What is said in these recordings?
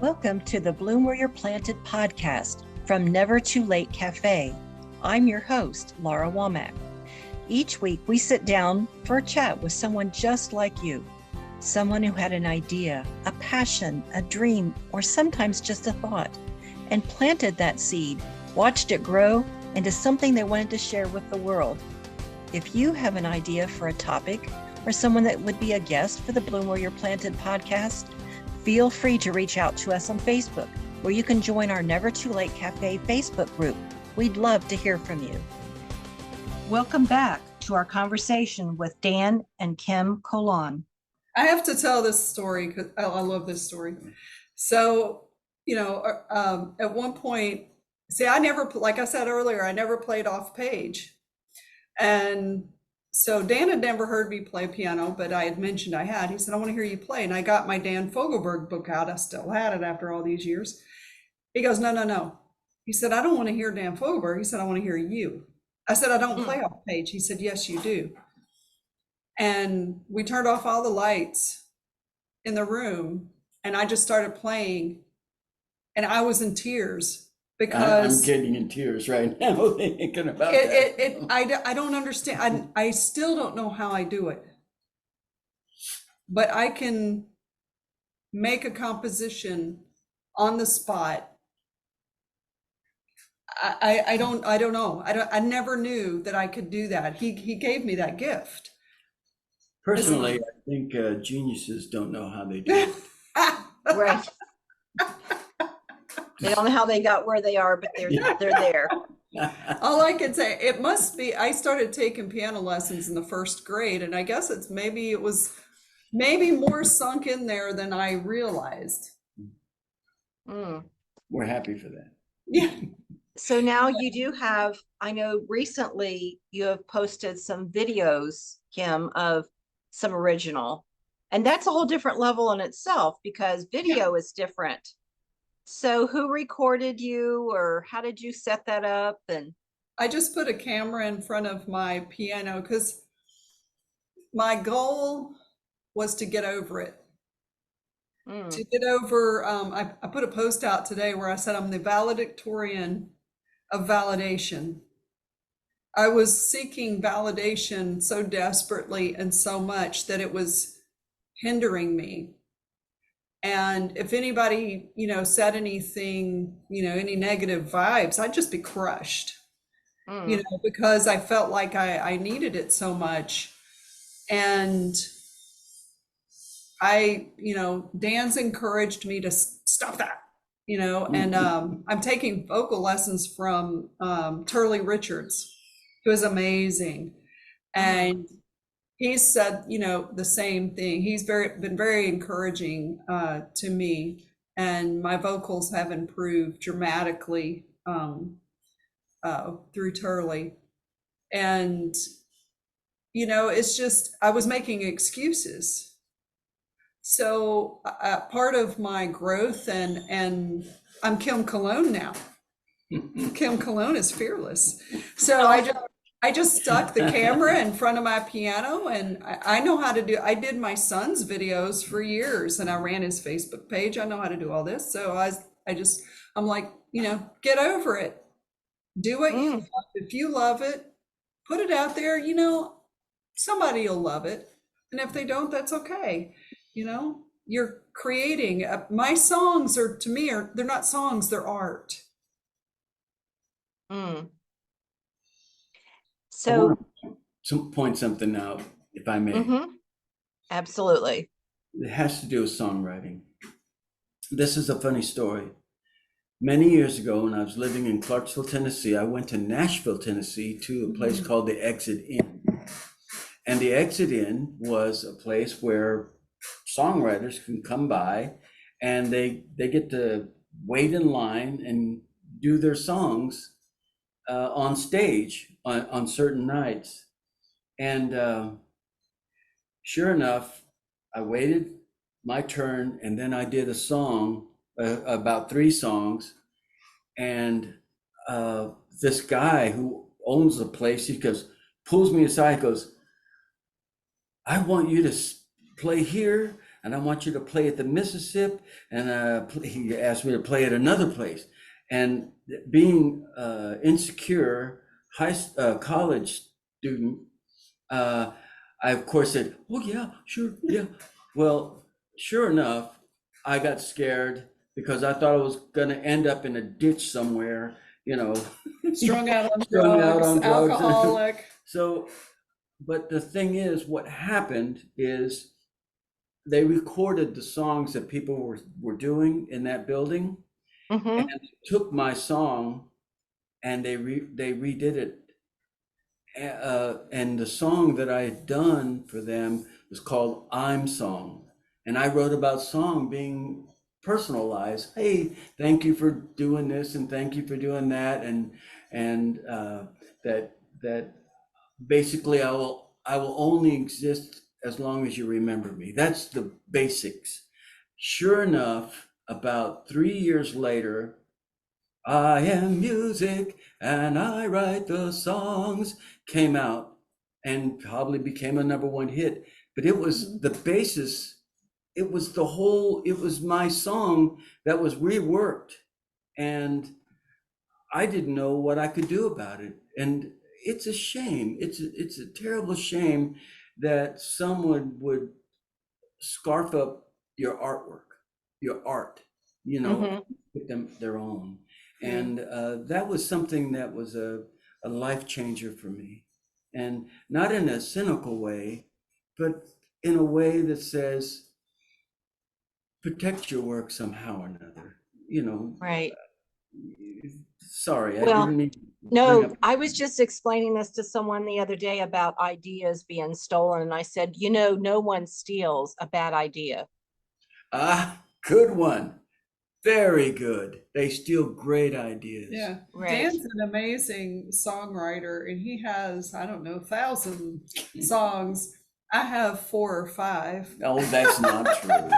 Welcome to the Bloom Where You're Planted podcast from Never Too Late Cafe. I'm your host, Laura Womack. Each week, we sit down for a chat with someone just like you, someone who had an idea, a passion, a dream, or sometimes just a thought, and planted that seed, watched it grow into something they wanted to share with the world. If you have an idea for a topic or someone that would be a guest for the Bloom Where You're Planted podcast, feel free to reach out to us on Facebook, where you can join our Never Too Late Cafe Facebook group. We'd love to hear from you. Welcome back to our conversation with Dan and Kim Colon. I have to tell this story because I love this story. So, at one point, like I said earlier, I never played off page. And so Dan had never heard me play piano, but I had mentioned I had. He said, I want to hear you play. And I got my Dan Fogelberg book out. I still had it after all these years. He goes, no. He said, I don't want to hear Dan Fogelberg. He said, I want to hear you. I said, I don't play off page. He said, yes, you do. And we turned off all the lights in the room and I just started playing and I was in tears. Because I'm getting in tears right now thinking about that. I don't understand. I still don't know how I do it, but I can make a composition on the spot. I don't know. I never knew that I could do that. He gave me that gift. Personally, I think geniuses don't know how they do it. Right. They don't know how they got where they are, but they're there. All I can say, it must be, I started taking piano lessons in the first grade, and I guess it was more sunk in there than I realized. We're happy for that. Yeah. So now you do have, I know recently you have posted some videos, Kim, of some original, and that's a whole different level in itself because video is different. So who recorded you or how did you set that up? And I just put a camera in front of my piano because my goal was to get over it. To get over, I put a post out today where I said I'm the valedictorian of validation. I was seeking validation so desperately and so much that it was hindering me. And if anybody, said anything, any negative vibes, I'd just be crushed, because I felt like I needed it so much. And Dan's encouraged me to stop that, and I'm taking vocal lessons from Turley Richards, who is amazing. And he said, the same thing. He's been very encouraging to me, and my vocals have improved dramatically through Turley. And, it's just, I was making excuses. So part of my growth, and I'm Kim Colon now. Kim Colon is fearless. So I just stuck the camera in front of my piano, and I know how to do. I did my son's videos for years, and I ran his Facebook page. I know how to do all this. So I'm like, get over it. Do what you love. If you love it, put it out there. Somebody will love it, and if they don't, that's okay. You're creating. My songs are, to me, they're not songs. They're art. So, I want to point something out, if I may. Absolutely. It has to do with songwriting. This is a funny story. Many years ago, when I was living in Clarksville, Tennessee, I went to Nashville, Tennessee, to a place called the Exit Inn. And the Exit Inn was a place where songwriters can come by and they get to wait in line and do their songs on stage on certain nights. And sure enough, I waited my turn, and then I did a song, about 3 songs. And this guy who owns the place, he pulls me aside, goes, I want you to play here, and I want you to play at the Mississippi. And he asked me to play at another place. And being insecure college student, I of course said, "Oh yeah, sure, yeah." Well, sure enough, I got scared because I thought I was going to end up in a ditch somewhere, you know, Strung out on strung out drugs, on drugs. alcoholic. So, but the thing is, what happened is they recorded the songs that people were doing in that building, Mhm. and they took my song and they redid it. And the song that I had done for them was called "I'm Song," and I wrote about song being personalized. Hey, thank you for doing this, and thank you for doing that, and that basically I will only exist as long as you remember me. That's the basics. Sure enough, about 3 years later, "I Am Music and I Write the Songs" came out and probably became a #1 hit. But it was the basis, it was it was my song that was reworked. And I didn't know what I could do about it. And it's a shame. It's a terrible shame that someone would scarf up your artwork, your art, Mhm. with their own. And that was something that was a life changer for me. And not in a cynical way, but in a way that says, protect your work somehow or another. Right. Sorry, I Well, didn't mean to bring no, up. I was just explaining this to someone the other day about ideas being stolen. And I said, no one steals a bad idea. Ah, good one. Very good. They steal great ideas. Yeah, Right. Dan's an amazing songwriter, and he has, I don't know, 1,000 songs. I have 4 or 5. Oh, that's not true.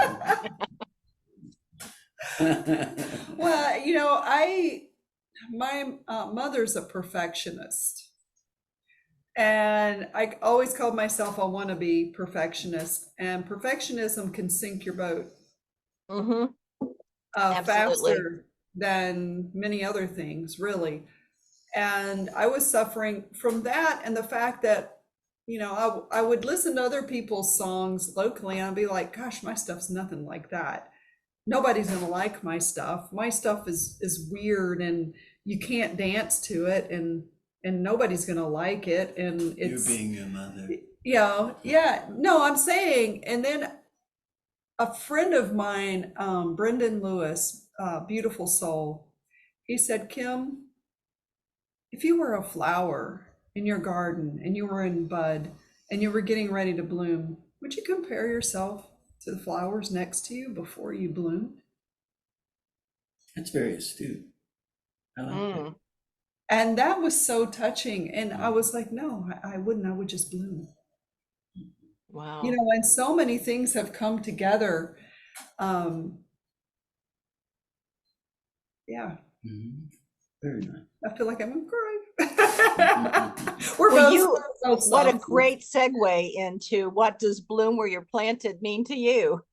Well, my mother's a perfectionist, and I always called myself a wannabe perfectionist, and perfectionism can sink your boat Hmm. Absolutely. faster than many other things, really. And I was suffering from that, and the fact that I would listen to other people's songs locally and I'd be like, gosh, my stuff's nothing like that. Nobody's gonna like my stuff. My stuff is weird and you can't dance to it, and nobody's gonna like it. And You're it's being your mother. yeah, no, I'm saying. And then a friend of mine, Brendan Lewis, beautiful soul, he said, Kim, if you were a flower in your garden and you were in bud and you were getting ready to bloom, would you compare yourself to the flowers next to you before you bloomed? That's very astute. I like that. Mm. And that was so touching. And I was like, no, I wouldn't. I would just bloom. Wow. And so many things have come together. Yeah, Mhm. Very nice. I feel like I'm gonna cry. We're Well, both what a soft. great segue into what does bloom where you're planted mean to you?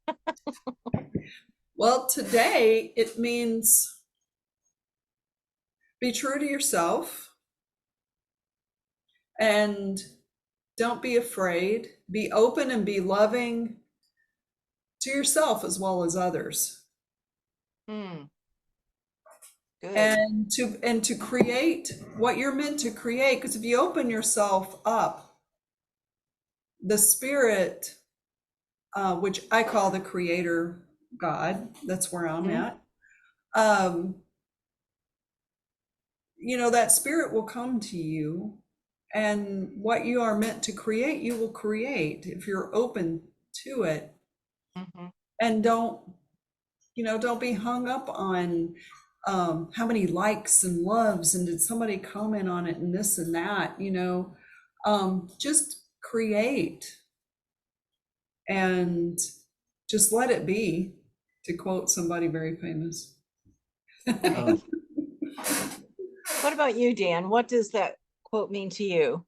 Well, today it means be true to yourself and don't be afraid. Be open and be loving to yourself as well as others. Mm. Good. And to create what you're meant to create. Because if you open yourself up, the spirit, which I call the creator God, that's where I'm at. That spirit will come to you, and what you are meant to create, you will create if you're open to it. Mhm. And don't be hung up on how many likes and loves and did somebody comment on it and this and that. Just create and just let it be, to quote somebody very famous. Oh, What about you, Dan? What does that quote mean to you?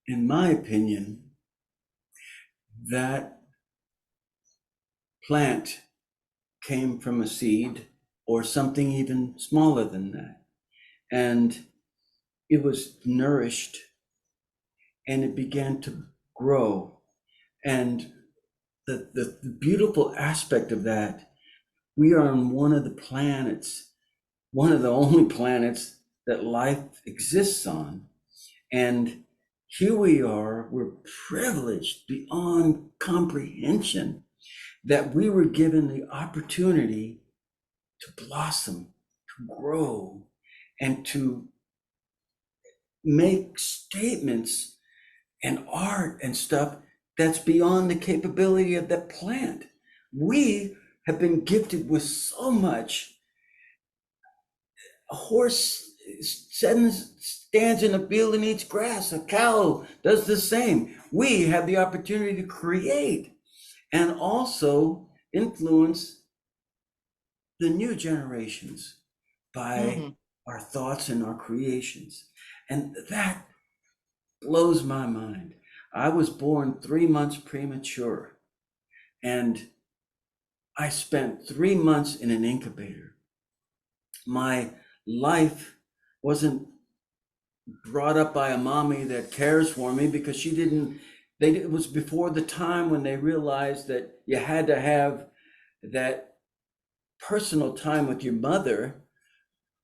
in my opinion, that plant came from a seed or something even smaller than that. And it was nourished and it began to grow. And the beautiful aspect of that, we are on one of the planets, one of the only planets that life exists on. And here we are, we're privileged beyond comprehension that we were given the opportunity to blossom, to grow, and to make statements and art and stuff that's beyond the capability of that plant. We have been gifted with so much. A horse stands in a field and eats grass. A cow does the same. We have the opportunity to create and also influence the new generations by our thoughts and our creations. And that blows my mind. I was born 3 months premature, and I spent 3 months in an incubator. My life wasn't brought up by a mommy that cares for me because she didn't, it was before the time when they realized that you had to have that personal time with your mother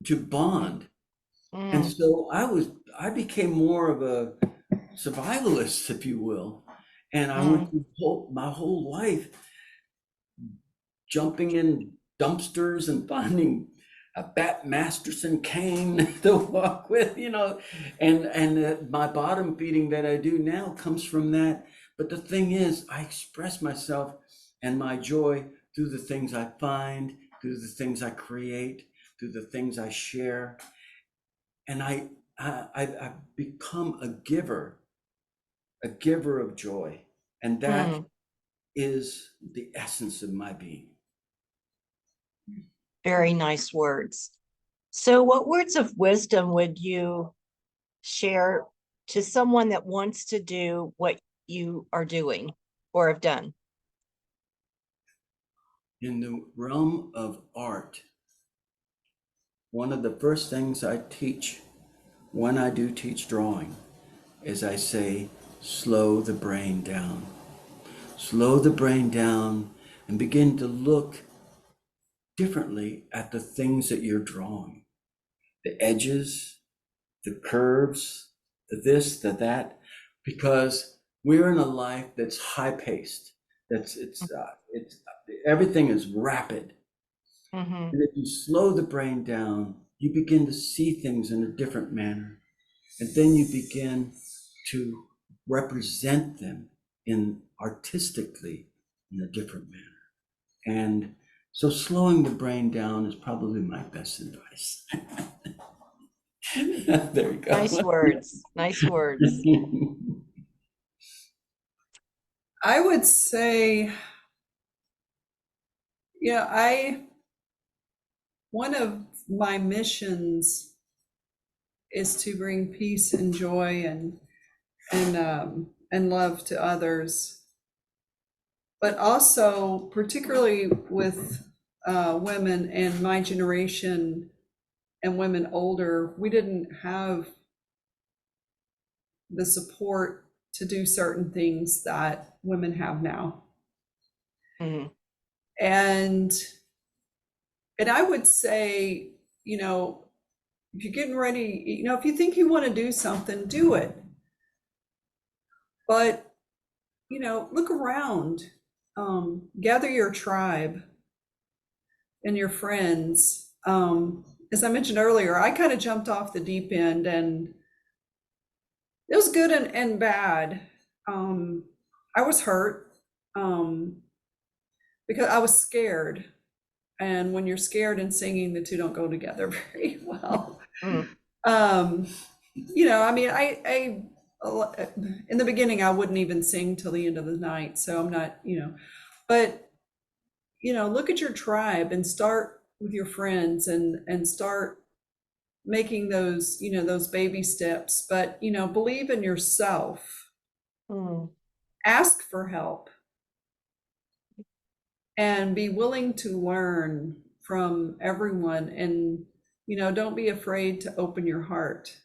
to bond. And so I became more of a survivalist, if you will. And I went through my whole life jumping in dumpsters and finding a Bat Masterson cane to walk with, and my bottom feeding that I do now comes from that. But the thing is, I express myself and my joy through the things I find, through the things I create, through the things I share. And I've become a giver of joy. And that is the essence of my being. Very nice words. So what words of wisdom would you share to someone that wants to do what you are doing or have done? In the realm of art, one of the first things I teach when I do teach drawing is I say, slow the brain down. Slow the brain down and begin to look differently at the things that you're drawing. The edges, the curves, the this, the that, because we're in a life that's high-paced. It's everything is rapid. And if you slow the brain down, you begin to see things in a different manner. And then you begin to represent them artistically in a different manner. And so slowing the brain down is probably my best advice. There you go. Nice words. Nice words. I would say, one of my missions is to bring peace and joy and love to others. But also, particularly with women and my generation and women older, we didn't have the support to do certain things that women have now. And I would say, if you're getting ready, if you think you want to do something, do it. But, look around, gather your tribe and your friends. As I mentioned earlier, I kind of jumped off the deep end, and it was good and bad. I was hurt because I was scared. And when you're scared and singing, the two don't go together very well. I in the beginning, I wouldn't even sing till the end of the night. So I'm not, but, look at your tribe and start with your friends and start making those, those baby steps. But, believe in yourself. Ask for help. and be willing to learn from everyone. And, don't be afraid to open your heart,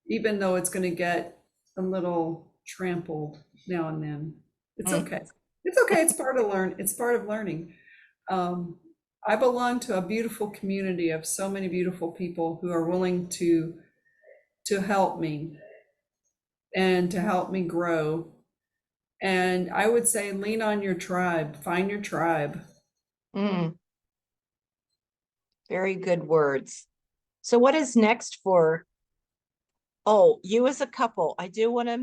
even though it's going to get a little trampled now and then. It's okay. It's okay. It's part of learning. I belong to a beautiful community of so many beautiful people who are willing to help me and to help me grow. And I would say lean on your tribe, find your tribe. Very good words. So what is next for, you as a couple? I do want to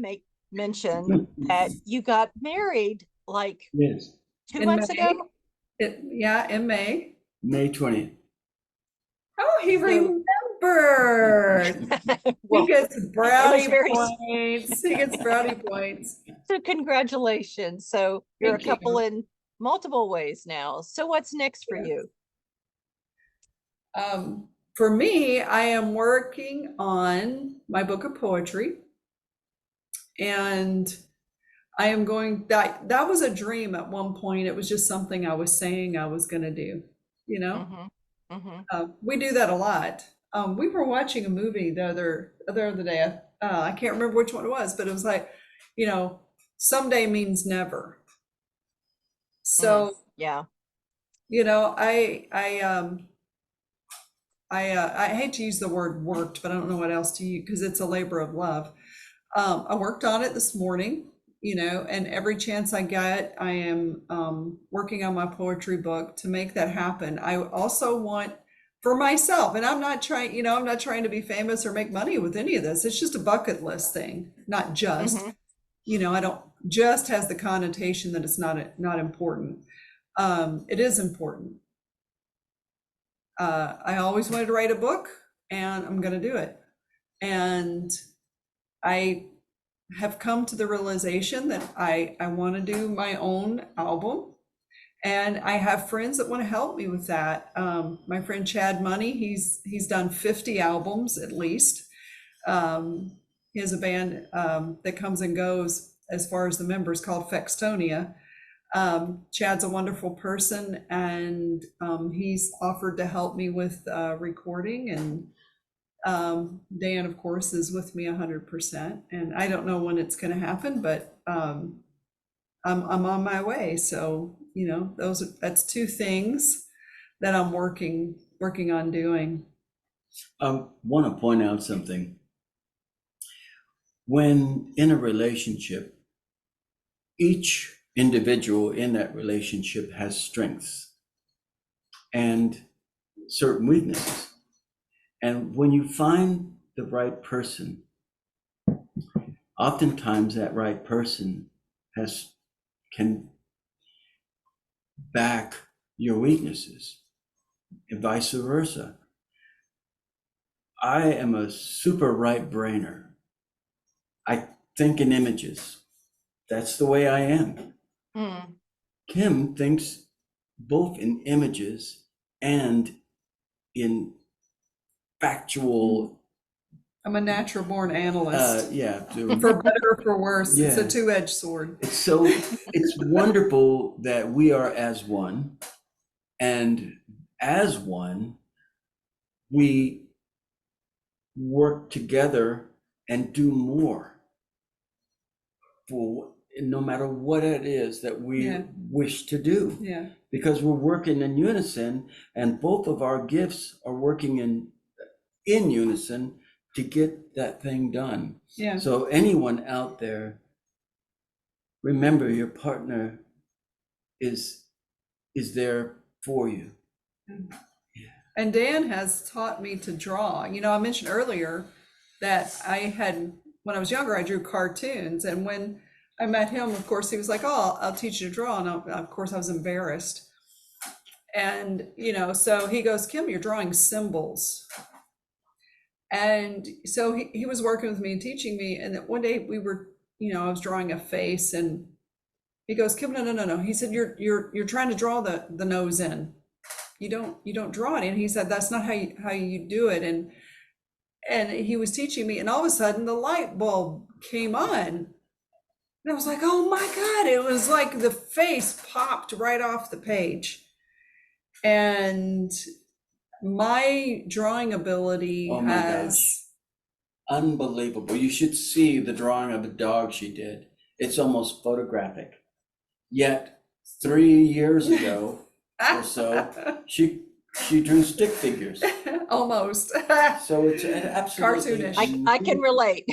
mention that you got married like Yes, 2 months May. ago. In May. May 20th. Oh, he remembered. Well, He gets brownie very- points. He gets brownie points. so congratulations. So you're Thank a couple you. in multiple ways now. So what's next for you? For me, I am working on my book of poetry, and I am going, that was a dream at one point. It was just something I was saying I was going to do, we do that a lot. We were watching a movie the other day. I can't remember which one it was, but it was like, someday means never. So, yeah. I hate to use the word worked, but I don't know what else to use because it's a labor of love. I worked on it this morning, and every chance I get, I am working on my poetry book to make that happen. I also want for myself, and I'm not trying to be famous or make money with any of this. It's just a bucket list thing, not just, I don't just has the connotation that it's not important. It is important. I always wanted to write a book, and I'm going to do it. And I have come to the realization that I want to do my own album, and I have friends that want to help me with that. My friend Chad Money, he's done 50 albums at least. He has a band that comes and goes as far as the members called Fextonia. Chad's a wonderful person, and he's offered to help me with recording, and Dan, of course, is with me 100%, and I don't know when it's going to happen, but I'm on my way. So that's two things that I'm working on doing. I want to point out something. When in a relationship, each individual in that relationship has strengths and certain weaknesses. And when you find the right person, oftentimes that right person can back your weaknesses and vice versa. I am a super right brainer. I think in images. That's the way I am. Kim thinks both in images and in factual. I'm a natural born analyst. For better or for worse. It's a two-edged sword. So it's wonderful that we are as one, and as one, we work together and do more for no matter what it is that we wish to do. Yeah. Because we're working in unison, and both of our gifts are working in unison to get that thing done. Yeah. So anyone out there, remember your partner is there for you. And Dan has taught me to draw. I mentioned earlier that when I was younger, I drew cartoons, and when I met him, of course, he was like, "Oh, I'll teach you to draw." And of course I was embarrassed. And, so he goes, "Kim, you're drawing symbols." And so he was working with me and teaching me. And one day we were, I was drawing a face, and he goes, "Kim, no. He said, you're trying to draw the nose in. You don't draw it in." He said, "That's not how you do it." And he was teaching me, and all of a sudden the light bulb came on. And I was like, oh my God, it was like the face popped right off the page. And my drawing ability Oh my has, gosh. Unbelievable. You should see the drawing of a dog she did. It's almost photographic. Yet 3 years ago or so, she drew stick figures. almost. So it's an absolutely Cartoonish. I can relate.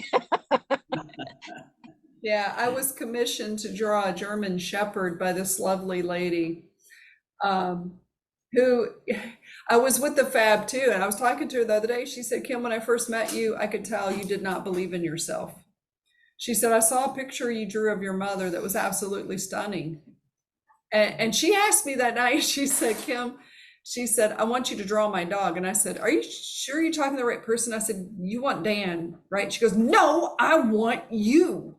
Yeah, I was commissioned to draw a German Shepherd by this lovely lady, who I was with the Fab too, and I was talking to her the other day. She said, Kim, when I first met you, I could tell you did not believe in yourself. She said, I saw a picture you drew of your mother that was absolutely stunning. And she asked me that night, she said, Kim, she said, I want you to draw my dog. And I said, are you sure you're talking to the right person? I said, you want Dan, right? She goes, no, I want you.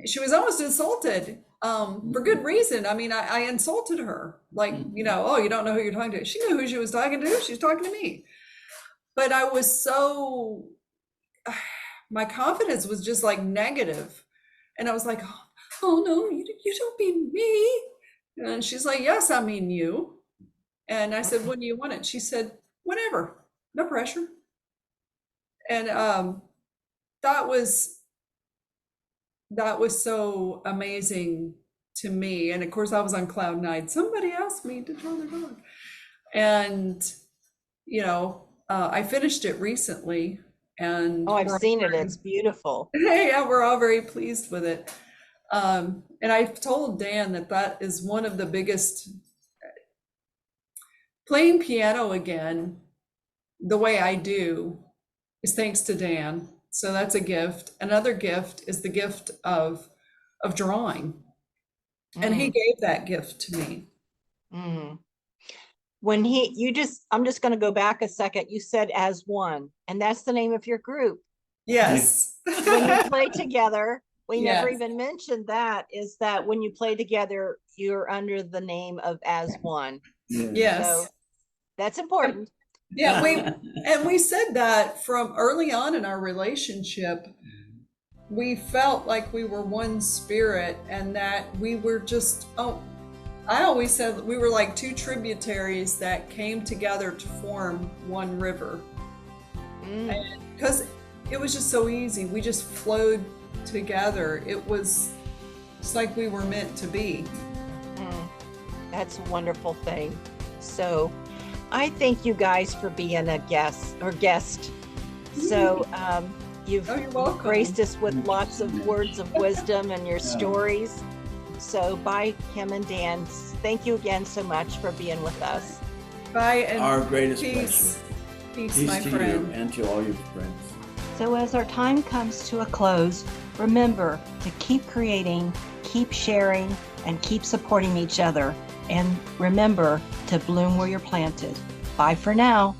She was almost insulted, for good reason. I mean, I insulted her, like, oh, you don't know who you're talking to. She knew who she was talking to. She was talking to me. But I was so, my confidence was just like negative. And I was like, oh no, you don't mean me. And she's like, yes, I mean you. And I said, when do you want it? She said, whenever, no pressure. And that was so amazing to me. And of course, I was on cloud nine. Somebody asked me to draw their dog. And, I finished it recently. And Oh, I've seen it. It's beautiful. yeah, we're all very pleased with it. And I've told Dan that is one of the biggest, playing piano again, the way I do, is thanks to Dan. So that's a gift. Another gift is the gift of drawing. And he gave that gift to me. Mm. When I'm just going to go back a second. You said as one, and that's the name of your group. Yes. When you play together, we never Yes. even mentioned that, is that when you play together, you're under the name of as one. Yes. So that's important. Yeah, we said that from early on in our relationship. We felt like we were one spirit, and that we were just, I always said that we were like two tributaries that came together to form one river. Because it was just so easy. We just flowed together. It's like we were meant to be. That's a wonderful thing. So I thank you guys for being a guest. So you're welcome. graced us with lots of words of wisdom and your stories. So bye, Kim and Dan. Thank you again so much for being with us. Bye, and Our greatest peace. pleasure. Peace, my to friend. you and to all your friends. So as our time comes to a close, remember to keep creating, keep sharing, and keep supporting each other. And remember to bloom where you're planted. Bye for now.